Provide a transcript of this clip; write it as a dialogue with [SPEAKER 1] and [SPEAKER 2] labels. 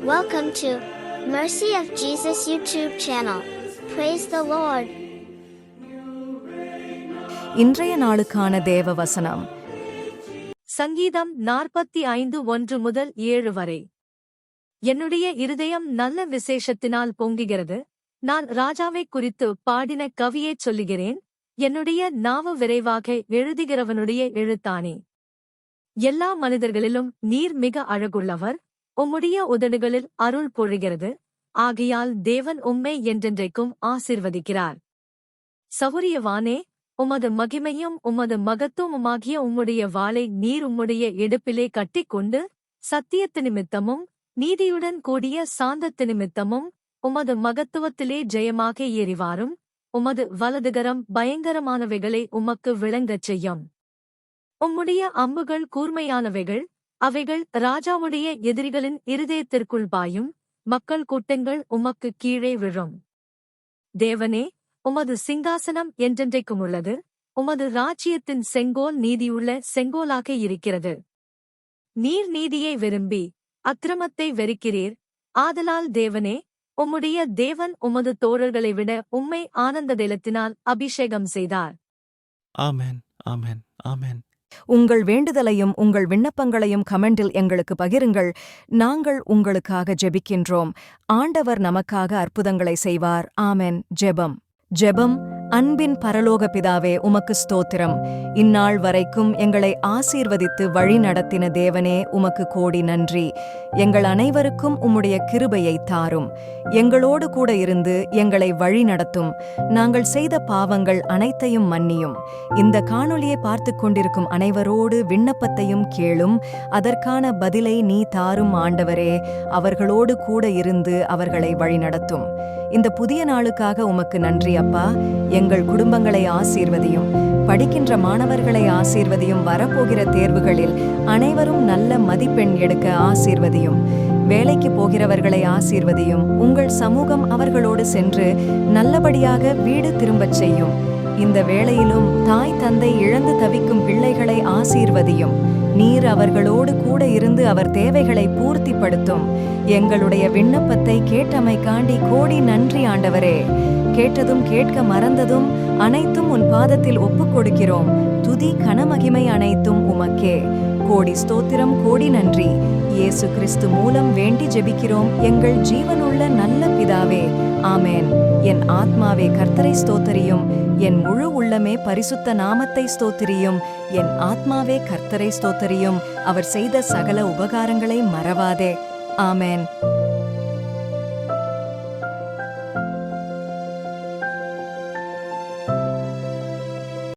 [SPEAKER 1] Welcome to Mercy of Jesus YouTube channel. Praise the Lord.
[SPEAKER 2] இன்றைய நாளுக்கான தேவ வசனம்
[SPEAKER 3] சங்கீதம் 45:1 முதல் 7 வரை. என்னுடைய இருதயம் நல்ல விசேஷத்தினால் பொங்குகிறது. நான் ராஜாவைக் குறித்து பாடின கவியைச் சொல்லுகிறேன். என்னுடைய நாவு விரைவாக எழுதுகிறவனுடைய எழுத்தானே. எல்லா மனிதர்களிலும் நீர் மிக அழகுள்ளவர். உம்முடைய உதடுகளில் அருள் பொழிகிறது. ஆகையால் தேவன் உம்மை என்றென்றைக்கும் ஆசீர்வதிக்கிறார். சௌரியவானே, உமது மகிமையும் உமது மகத்துவமுமாகிய உம்முடைய வாளை நீர் உம்முடைய இடுப்பிலே கட்டிக்கொண்டு, சத்தியத்து நிமித்தமும் நீதியுடன் கூடிய சாந்தத்து நிமித்தமும் உமது மகத்துவத்திலே ஜெயமாக ஏறிவாரும். உமது வலதுகரம் பயங்கரமானவைகளை உமக்கு விளங்கச் செய்யும். உம்முடைய அம்புகள் கூர்மையானவைகள். அவைகள் ராஜாவுடைய எதிரிகளின் இருதயத்திற்குள் பாயும். மக்கள் கூட்டங்கள் உமக்கு கீழே விழும். தேவனே, உமது சிங்காசனம் என்றென்றைக்கும் உள்ளது. உமது ராஜ்யத்தின் செங்கோல் நீதியுள்ள செங்கோலாக இருக்கிறது. நீர் நீதியை விரும்பி அக்கிரமத்தை வெறுக்கிறீர். ஆதலால் தேவனே, உம்முடைய தேவன் உமது தோழர்களை விட உம்மை ஆனந்த தைலத்தினால் அபிஷேகம் செய்தார்.
[SPEAKER 4] ஆமென், ஆமென், ஆமென்.
[SPEAKER 2] உங்கள் வேண்டுதலையும் உங்கள் விண்ணப்பங்களையும் கமெண்டில் எங்களுக்கு பகிருங்கள். நாங்கள் உங்களுக்காக ஜெபிக்கின்றோம். ஆண்டவர் நமக்காக அற்புதங்களை செய்வார். ஆமென். ஜெபம். அன்பின் பரலோக பிதாவே, உமக்கு ஸ்தோத்திரம். இந்நாள் வரைக்கும் எங்களை ஆசீர்வதித்து வழி நடத்தின தேவனே, உமக்கு கோடி நன்றி. எங்கள் அனைவருக்கும் உம்முடைய கிருபையை தாரும். எங்களோடு கூட இருந்து எங்களை வழி நடத்தும். நாங்கள் செய்த பாவங்கள் அனைத்தையும் மன்னியும். இந்த காணொளியை பார்த்து கொண்டிருக்கும் அனைவரோடு விண்ணப்பத்தையும் கேளும். அதற்கான பதிலை நீ தாரும் ஆண்டவரே. அவர்களோடு கூட இருந்து அவர்களை வழிநடத்தும். இந்த புதிய நாளுக்காக உமக்கு நன்றி அப்பா. எங்கள் குடும்பங்களை ஆசீர்வதியும். படிக்கின்ற மாணவர்களை ஆசீர்வதியும். வரப்போகிற தேர்வுகளில் அனைவரும் நல்ல மதிப்பெண் எடுக்க ஆசீர்வதியும். வேலைக்கு போகிறவர்களை ஆசீர்வதியும். உங்கள் சமூகம் அவர்களோடு சென்று நல்லபடியாக வீடு திரும்பச் செய்யும். இந்த வேளையிலும் தாய் தந்தை இழந்து தவிக்கும் பிள்ளைகளை ஆசீர்வதியும். நீர் அவர்களோடு கூட இருந்து அவர் தேவைகளை பூர்த்திப்படுத்தும். எங்களுடைய விண்ணப்பத்தை கேட்டமைக்காண்டி கோடி நன்றி ஆண்டவரே. கேட்டதும் கேட்க மறந்ததும் அனைத்தும் உன் பாதத்தில் ஒப்புக் கொடுக்கிறோம். துதி கனமகிமை அனைத்தும் உமக்கே. கோடி ஸ்தோத்திரம், கோடி நன்றி. இயேசு கிறிஸ்து மூலம் வேண்டி ஜெபிக்கிறோம் எங்கள் ஜீவனுள்ள நல்ல பிதாவே. ஆமேன். என் ஆத்மாவே கர்த்தரை ஸ்தோத்திரியும். என் முழு உள்ளமே பரிசுத்த நாமத்தை ஸ்தோத்திரியும். என் ஆத்மாவே கர்த்தரை ஸ்தோத்திரியும். அவர் செய்த சகல உபகாரங்களை மறவாதே. ஆமேன்.